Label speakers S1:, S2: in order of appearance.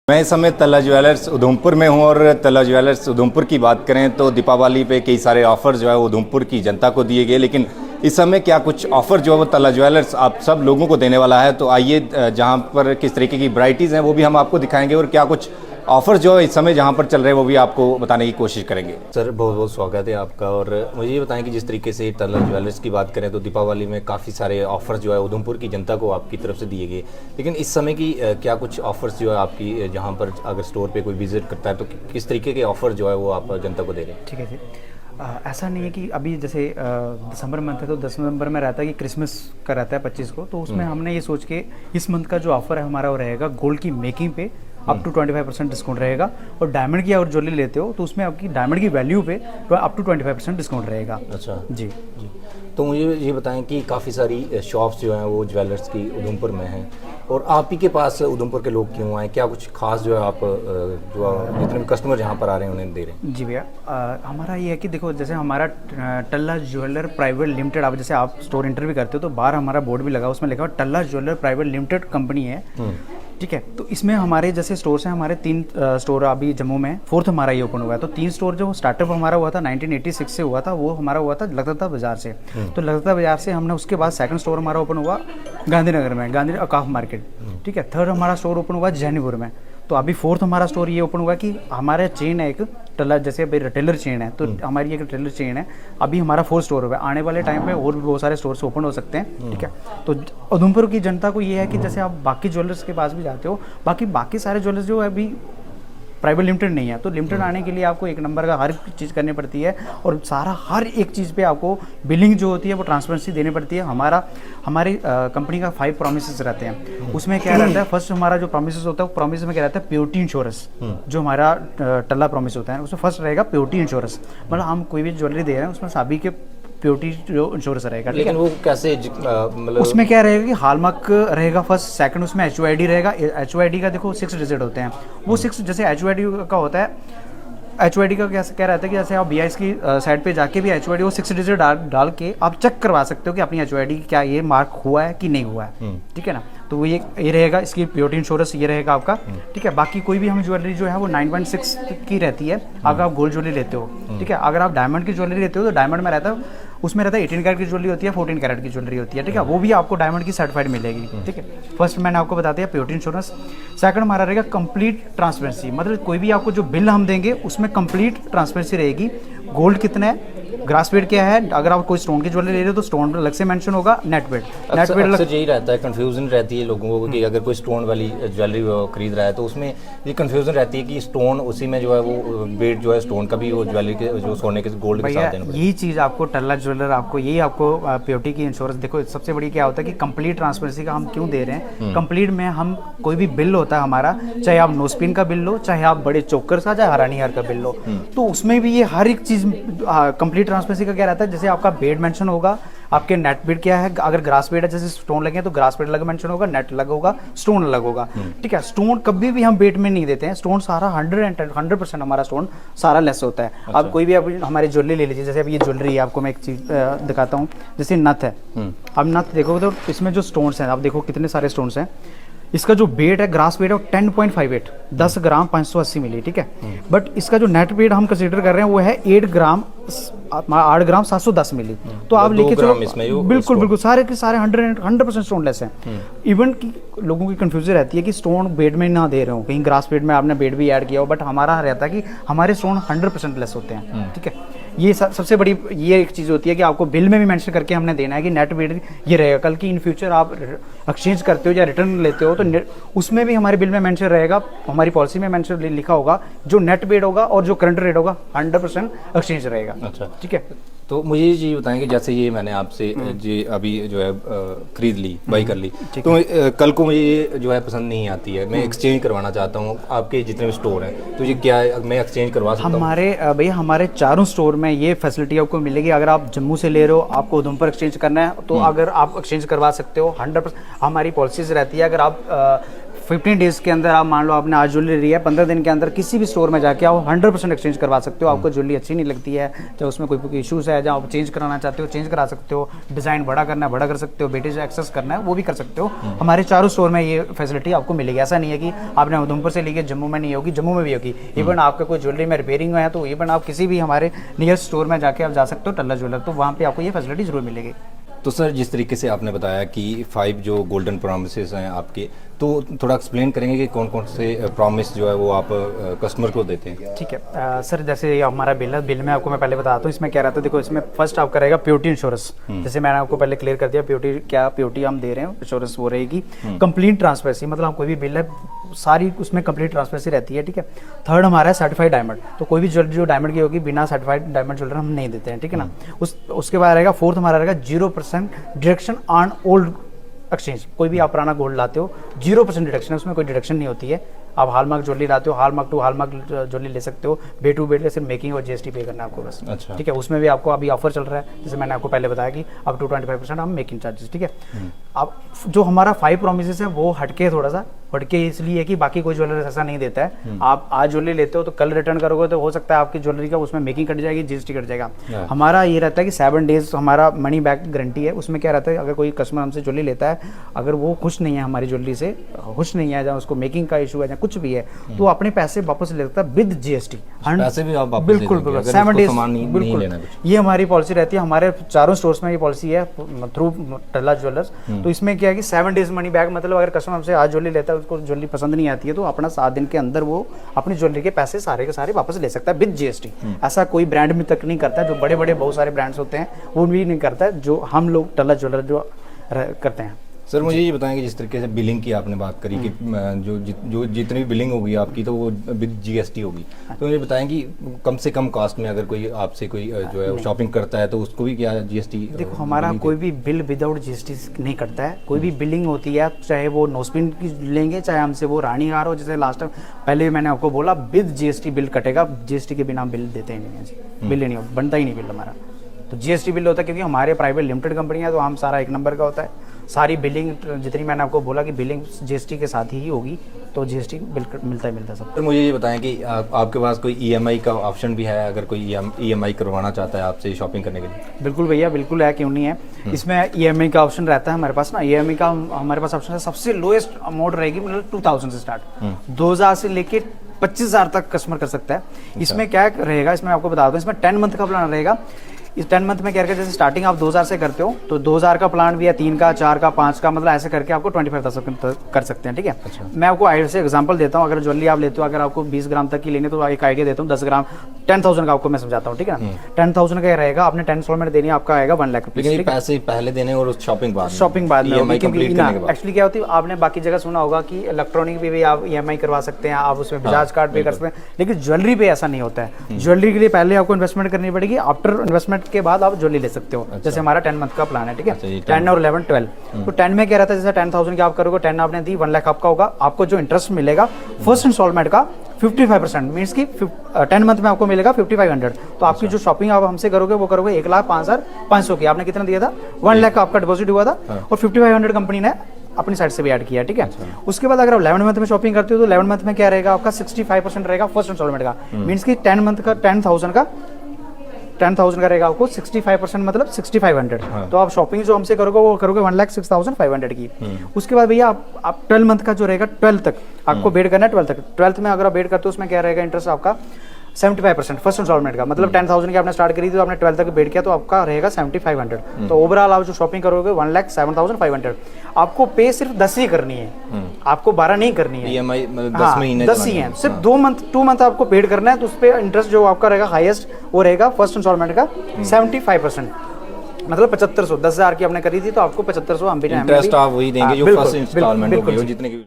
S1: मैं इस समय तल्ला ज्वेलर्स उधमपुर में हूं और तल्ला ज्वेलर्स उधमपुर की बात करें तो दीपावली पे कई सारे ऑफर जो है वो उधमपुर की जनता को दिए गए, लेकिन इस समय क्या कुछ ऑफर जो है वो तल्ला ज्वेलर्स आप सब लोगों को देने वाला है। तो आइए जहां पर किस तरीके की वैरायटीज़ हैं वो भी हम आपको दिखाएंगे और क्या कुछ ऑफर जो है इस समय जहां पर चल रहे हैं वो भी आपको बताने की कोशिश करेंगे। सर बहुत बहुत स्वागत है आपका। और मुझे ये बताएं कि जिस तरीके से तल्ला ज्वेलर्स की बात करें तो दीपावली में काफ़ी सारे ऑफर जो है उधमपुर की जनता को आपकी तरफ से दिए गए, लेकिन इस समय की क्या कुछ ऑफर्स जो है आपकी जहाँ पर अगर स्टोर पे कोई विजिट करता है तो किस तरीके के ऑफर जो है वो आप जनता को दे रहे हैं?
S2: ठीक है जी। ऐसा नहीं है कि अभी जैसे दिसंबर मंथ है तो 10 नवंबर में रहता है कि क्रिसमस का रहता है 25 को, तो उसमें हमने ये सोच के इस मंथ का जो ऑफर है हमारा वो रहेगा गोल्ड की मेकिंग पे अप टू 25% डिस्काउंट रहेगा, और डायमंड की अगर ज्वेलरी लेते हो तो उसमें आपकी डायमंड की वैल्यू पे अप टू 25% डिस्काउंट रहेगा।
S1: अच्छा
S2: जी।
S1: तो मुझे ये बताएं कि काफ़ी सारी शॉप्स जो हैं वो ज्वेलर्स की उधमपुर में हैं और आप ही के पास उधमपुर के लोग क्यों आए? क्या कुछ खास जो है आप जो जितने भी कस्टमर जहाँ पर आ रहे हैं उन्हें दे रहे हैं?
S2: जी भैया, हमारा ये है कि देखो जैसे हमारा टल्ला ज्वेलर प्राइवेट लिमिटेड, आप जैसे आप स्टोर इंटर भी करते हो तो बाहर हमारा बोर्ड भी लगा, उसमें लिखा हुआ टल्ला ज्वेलर प्राइवेट लिमिटेड कंपनी है। ठीक है, तो इसमें हमारे जैसे स्टोर्स हैं, हमारे 3 स्टोर अभी जम्मू में, 4th हमारा ये ओपन हुआ है। तो 3 स्टोर जो स्टार्टअप हमारा हुआ था 1986 से हुआ था, वो हमारा हुआ था लगता बाजार से। तो लगता बाजार से हमने उसके बाद सेकंड स्टोर हमारा ओपन हुआ गांधीनगर में, गांधी अकाफ मार्केट। ठीक है, 3rd हमारा स्टोर ओपन हुआ जैनीपुर में। तो अभी 4th हमारा स्टोर ये ओपन हुआ कि हमारा चेन है एक टल्ला, जैसे अभी रिटेलर चेन है तो हमारी एक रिटेलर चेन है। अभी हमारा 4th स्टोर हुआ है, आने वाले टाइम में और भी बहुत सारे स्टोर्स ओपन हो सकते हैं। ठीक है, तो उधमपुर की जनता को ये है कि जैसे आप बाकी ज्वेलर्स के पास भी जाते हो, बाकी सारे ज्वेलर्स जो है अभी प्राइवेट लिमिटेड नहीं है, तो लिमिटेड आने के लिए आपको एक नंबर का हर चीज़ करनी पड़ती है और हर एक चीज़ पे आपको बिलिंग जो होती है वो ट्रांसपेरेंसी देनी पड़ती है। हमारी कंपनी का 5 प्रोमिसेस रहते हैं। उसमें क्या रहता है, फर्स्ट हमारा जो प्रोमिसेस होता है वो प्रोमिस में क्या रहता है, प्योरिटी इंश्योरेंस। जो हमारा टल्ला प्रोमिस होता है उसमें फर्स्ट रहेगा प्योरिटी इंश्योरेंस, मतलब हम कोई भी ज्वेलरी दे रहे हैं उसमें सभी के प्योरिटी जो इंश्योरेंस रहेगा। लेकिन
S1: वो कैसे मतलब
S2: उसमें क्या रहेगा कि हॉलमार्क रहेगा फर्स्ट, सेकंड उसमें HOID रहेगा। HOID का देखो 6 डिजिट होते हैं, वो 6 जैसे HOID का होता है, HOID का क्या रहता है कि जैसे आप BIS की साइड पे जाके भी HOID वो 6 डिजिट डाल के आप चेक करवा सकते हो कि अपनी HOID क्या ये मार्क हुआ है कि नहीं हुआ है। ठीक है ना, तो वो ये रहेगा, इसकी प्योरिटी इंश्योरेंस ये रहेगा आपका। ठीक है, बाकी कोई भी हम ज्वेलरी जो है वो 9.6 की रहती है अगर आप गोल्ड ज्वेलरी लेते हो। ठीक है, अगर आप डायमंड की ज्वेलरी लेते हो तो डायमंड में रहता है, उसमें रहता है 18 कैरेट की ज्वेलरी होती है, 14 कैरेट की ज्वेलरी होती है। ठीक है, वो भी आपको डायमंड की सर्टिफाइड मिलेगी। ठीक है, फर्स्ट मैंने आपको बता दिया प्योरिटी इंश्योरेंस। सेकंड हमारा रहेगा कंप्लीट ट्रांसपेरेंसी, मतलब कोई भी आपको जो बिल हम देंगे उसमें कंप्लीट ट्रांसपेरेंसी रहेगी। गोल्ड कितना है, ग्रास वेट क्या है, अगर आप कोई स्टोन की ज्वेलरी ले रहे हो तो स्टोन अलग से मेंशन होगा, नेट वेट
S1: अक्सर यही रहता है, कंफ्यूजन रहती है लोगों को कि अगर कोई स्टोन वाली ज्वेलरी खरीद रहा है तो उसमें ये कंफ्यूजन रहती है कि स्टोन उसी में जो है वो वेट जो है स्टोन का भी वो ज्वेलरी के जो सोने के गोल्ड के साथ देना पड़ेगा।
S2: यही चीज़ आपको टल्ला ज्वेलर आपको प्योरिटी की इंश्योरेंस। देखो सबसे बड़ी क्या होता है कि कंप्लीट ट्रांसपेरेंसी का हम क्यों दे रहे हैं, कंप्लीट में हम कोई भी बिल होता है हमारा, चाहे आप नोस्पिन का बिल लो, चाहे आप बड़े चोकर का, चाहे हरानी हार का बिल लो, तो उसमें भी ये हर एक चीज़ कंप्लीट ट्रांसपेरेंसी का क्या रहता है, जैसे आपका बेड मेंशन होगा, आपके नेट बेड क्या है, अगर ग्रास बेड है जैसे स्टोन लगे तो ग्रास बेड अलग मेंशन होगा, नेट अलग होगा, स्टोन अलग होगा। ठीक है, स्टोन कभी भी हम बेड में नहीं देते हैं, स्टोन सारा 100% हमारा स्टोन सारा लेस होता है। अच्छा। आप कोई भी आप हमारी ज्वेलरी ले लीजिए, जैसे अब ये ज्वेलरी है, आपको मैं एक चीज दिखाता हूँ, जैसे नथ है। अब नथ देखो तो इसमें जो स्टोन्स हैं आप देखो कितने सारे स्टोन्स हैं। इसका जो वेट है, ग्रास वेट है 10.58, 10 ग्राम 580 मिली। ठीक है, बट इसका जो नेट वेट हम कंसीडर कर रहे हैं वो है 8 ग्राम 710 मिली। तो आप लेके चलो, बिल्कुल सारे के सारे 100% स्टोन लेस हैं। इवन की लोगों की कंफ्यूजन रहती है कि स्टोन बेड में ना दे रहे हो, कहीं ग्रास बेड में आपने बेड भी ऐड किया हो, बट हमारा रहता है कि हमारे स्टोन 100% लेस होते हैं। ठीक है, ये सबसे बड़ी ये एक चीज़ होती है कि आपको बिल में भी मेंशन करके हमने देना है कि नेट वेट ये रहेगा। कल की इन फ्यूचर आप एक्सचेंज करते हो या रिटर्न लेते हो तो उसमें भी हमारे बिल में मेंशन रहेगा, हमारी पॉलिसी में मेंशन लिखा होगा, जो नेट वेट होगा और जो करंट रेट होगा 100% एक्सचेंज रहेगा।
S1: अच्छा,
S2: ठीक है।
S1: तो मुझे ये चीज़ बताएं कि जैसे ये मैंने आपसे जी अभी जो है खरीद ली, बाई कर ली, तो कल को मुझे ये जो है पसंद नहीं आती है, मैं एक्सचेंज करवाना चाहता हूँ, आपके जितने भी स्टोर हैं तो ये क्या मैं एक्सचेंज करवा सकता हूँ?
S2: भैया हमारे चारों स्टोर में ये फैसिलिटी आपको मिलेगी। अगर आप जम्मू से ले रहे हो, आपको उधमपुर एक्सचेंज करना है तो अगर आप एक्सचेंज करवा सकते हो 100%। हमारी पॉलिसीज रहती है, अगर आप 15 डेज के अंदर आप मान लो आपने आज ज्वेलरी ली है, 15 दिन के अंदर किसी भी स्टोर में जाके आप 100% एक्सचेंज करवा सकते हो। आपको ज्वेलरी अच्छी नहीं लगती है, चाहे उसमें कोई इशूज़ है, जहाँ आप चेंज कराना चाहते हो चेंज करा सकते हो, डिज़ाइन बड़ा करना है बड़ा कर सकते हो, बेटे से एक्सेस करना है वो भी कर सकते हो। हमारे चारों स्टोर में ये फैसिलिटी आपको मिलेगी। ऐसा नहीं है कि आपने उधमपुर से ली है जम्मू में नहीं होगी, जम्मू में भी होगी। इवन आपका कोई ज्वेलरी में रिपेयरिंग है तो इवन आप किसी भी हमारे नियर स्टोर में जाके आप जा सकते हो, टल्ला ज्वेलर, तो वहाँ पे आपको ये फैसिलिटी जरूर मिलेगी।
S1: तो सर जिस तरीके से आपने बताया कि 5 जो गोल्डन प्रॉमिसेस हैं आपके, तो थोड़ा एक्सप्लेन करेंगे कि कौन कौन से प्रॉमिस जो है वो आप कस्टमर को देते हैं?
S2: ठीक है सर, जैसे ये हमारा बिल है, बिल में आपको मैं पहले बताता हूँ इसमें क्या रहता है। देखो इसमें फर्स्ट आपका रहेगा प्योरिटी इंश्योरेंस, जैसे मैंने आपको पहले क्लियर कर दिया प्योरिटी क्या, प्योरिटी हम दे रहे हैं, इंश्योरेंस वो रहेगी। कंप्लीट ट्रांसपेरेंसी, मतलब हम कोई भी बिल है सारी उसमें कंप्लीट ट्रांसपेरेंसी रहती है, ठीक है। थर्ड हमारा है सर्टिफाइड डायमंड, तो कोई भी ज्वेलरी जो डायमंड की होगी बिना सर्टिफाइड डायमंड ज्वेलरी हम नहीं देते हैं, ठीक है ना। उसके बाद रहेगा फोर्थ हमारा रहेगा 0% डिडक्शन ऑन ओल्ड एक्सचेंज। कोई भी आप पुराना गोल्ड लाते हो 0% डिडक्शन है, उसमें कोई डिडक्शन नहीं होती है। आप हॉलमार्क ज्वेलरी लाते हो, हॉलमार्क टू हॉलमार्क ज्वेलरी ले सकते हो, बे टू बे सिर्फ मेकिंग और जीएसटी पे करना है आपको बस।
S1: अच्छा,
S2: ठीक है। उसमें भी आपको अभी ऑफर चल रहा है, जैसे मैंने आपको पहले बताया कि अप टू 25% हम मेकिंग चार्जेस, ठीक है। अब जो हमारा 5 प्रॉमिसेस है वो हटके थोड़ा सा हटके इसलिए है कि बाकी कोई ज्वेलर ऐसा नहीं देता है। आप आज ज्वेलरी लेते हो तो कल रिटर्न करोगे तो हो सकता है आपकी ज्वेलरी का उसमें मेकिंग कट जाएगी, जीएसटी कट जाएगा। हमारा ये रहता है कि 7 डेज हमारा मनी बैक गारंटी है। उसमें क्या रहता है, अगर कोई कस्टमर हमसे ज्वेलरी लेता है, अगर वो खुश नहीं है हमारी ज्वेलरी से, खुश नहीं है, जहाँ उसको मेकिंग का इशू है, जहाँ कुछ भी है, तो अपने पैसे वापस ले सकता है विद जीएसटी।
S1: पैसे भी आप वापस
S2: बिल्कुल
S1: बिल्कुल
S2: 7 डेज
S1: बिल्कुल,
S2: ये हमारी पॉलिसी रहती है। हमारे चारों स्टोर्स में ये पॉलिसी है थ्रू टल्ला ज्वेलर्स। तो इसमें क्या है कि 7 डेज मनी बैक, मतलब अगर कस्टमर हमसे आज ज्वेलरी लेता है, उसको ज्वेलरी पसंद नहीं आती है, तो अपना 7 दिन के अंदर वो अपनी ज्वेलरी के पैसे सारे के सारे वापस ले सकता है विद जीएसटी। ऐसा कोई ब्रांड में तक नहीं करता है, जो बड़े बड़े बहुत सारे ब्रांड्स होते हैं वो भी नहीं करता है, जो हम लोग टल्ला ज्वेलर जो करते हैं।
S1: सर मुझे ये बताएं कि जिस तरीके से बिलिंग की आपने बात करी कि जो जितनी भी बिलिंग होगी आपकी तो वो विद जीएसटी होगी, तो मुझे बताएं कि कम से कम कॉस्ट में अगर कोई आपसे कोई जो है शॉपिंग करता है तो उसको भी क्या जीएसटी?
S2: देखो हमारा कोई भी बिल विदाउट जीएसटी नहीं करता है। कोई भी बिलिंग होती है, चाहे वो नोस्पिन की लेंगे, चाहे हमसे वो रानी हार हो, जैसे लास्ट टाइम पहले मैंने आपको बोला विद जीएसटी बिल कटेगा, जीएसटी के बिना हम बिल देते ही नहीं है जी, बिल ही नहीं बनता ही नहीं बिल हमारा। तो जीएसटी बिल होता है क्योंकि हमारे प्राइवेट लिमिटेड कंपनी है, तो हम सारा 1 नंबर का होता है। सारी बिलिंग जितनी मैंने आपको बोला कि बिलिंग जीएसटी के साथ ही होगी, तो जीएसटी बिल मिलता है सब।
S1: तो मुझे ये बताएं कि आपके पास कोई ईएमआई का ऑप्शन भी है, अगर कोई ईएमआई करवाना चाहता है आपसे शॉपिंग करने के लिए?
S2: बिल्कुल भैया, बिल्कुल है, क्यों नहीं है। इसमें ईएमआई का ऑप्शन रहता है हमारे पास ना। ईएमआई का हमारे पास ऑप्शन है, सबसे लोएस्ट अमाउंट रहेगी, मतलब 2000 से स्टार्ट, 2000 से लेके 25,000 तक कस्टमर कर सकता है। इसमें क्या रहेगा, इसमें आपको बता दूं, इसमें 10 मंथ का प्लान रहेगा। इस 10 मंथ में क्या जैसे स्टार्टिंग आप 2000 से करते हो, तो 2000 का प्लान भी है, 3 का, 4 का, 5 का, मतलब ऐसे करके आपको 25,000 कर सकते हैं, ठीक है।
S1: अच्छा।
S2: मैं आपको ऐसे एग्जांपल देता हूँ। अगर ज्वेलरी आप लेते हो, अगर आपको 20 ग्राम तक की लेनी है तो एक आइडिया देता हूँ, 10 ग्राम 10,000 का आपको मैं समझाता हूँ, ठीक है ना। 10,000 का रहेगा, आपने 10 इंस्टॉलमेंट देनी है, आपका आएगा 1 लाख रुपये।
S1: लेकिन पैसे पहले देने और शॉपिंग बाद
S2: में एक्चुअली क्या होती है, आपने बाकी जगह सुना होगा कि इलेक्ट्रॉनिक भी आप ईएमआई करवा सकते हैं, आप उसमें बजाज कार्ड पे कर सकते हैं, लेकिन ज्वेलरी पे ऐसा नहीं होता है। ज्वेलरी के लिए पहले आपको इन्वेस्टमेंट करनी पड़ेगी, आफ्टर इन्वेस्टमेंट के बाद आप ज्वेलरी ले सकते हो। अच्छा। जैसे हमारा 10 मंथ का प्लान है, ठीक है, 10 और 11 12। तो 10 में क्या रहता है, जैसे 10,000 की आप करोगे, 10 आपने दी, 1 लाख आपका होगा। आपको जो इंटरेस्ट मिलेगा फर्स्ट इंस्टॉलमेंट का 55%, मीन्स की 10 मंथ में आपको मिलेगा 5500। तो आपकी जो शॉपिंग आप हमसे करोगे वो करोगे 1,05,500 की। आपने कितना दिया था, 1 लाख का आपका डिपॉजिट हुआ था, और 5500 कंपनी ने अपनी साइड से भी ऐड किया, ठीक है। उसके बाद अगर आप 11 मंथ में शॉपिंग करते हो, तो 11 मंथ में क्या रहेगा, आपका 65% रहेगा फर्स्ट इंस्टॉलमेंट का, मीन्स की 10 मंथ का 10,000 का रहेगा आपको 65%, मतलब 6500। तो आप शॉपिंग जो हमसे करोगे वो करोगे 1,06,500 की। उसके बाद भैया आप 12 मंथ का जो रहेगा, 12 तक आपको बेड करना है, 12 तक। 12 में अगर आप बेड करते हो, उसमें क्या रहेगा, इंटरेस्ट आपका 75% फर्स्ट इंस्टॉलमेंट का, मतलब 10,000 की आपने स्टार्ट करी थी, तो आपने 12 तक बेड किया, तो आपका रहेगा 7500। तो ओवरऑल आप जो शॉपिंग करोगे 1,07,500। आपको पे सिर्फ 10 ही करनी है, आपको 12 नहीं करनी है।
S1: ईएमआई 10 महीने
S2: 10 ही है, सिर्फ 2 मंथ आपको पेड करना है। तो उस पर इंटरेस्ट जो आपका रहेगा हाईएस्ट, वो रहेगा फर्स्ट इंस्टॉलमेंट का 75%, मतलब 7500। 10,000 की आपने करी थी, तो आपको 7500 हम भी
S1: इंटरेस्ट आप वही देंगे जो फर्स्ट इंस्टॉलमेंट होगी, जितने की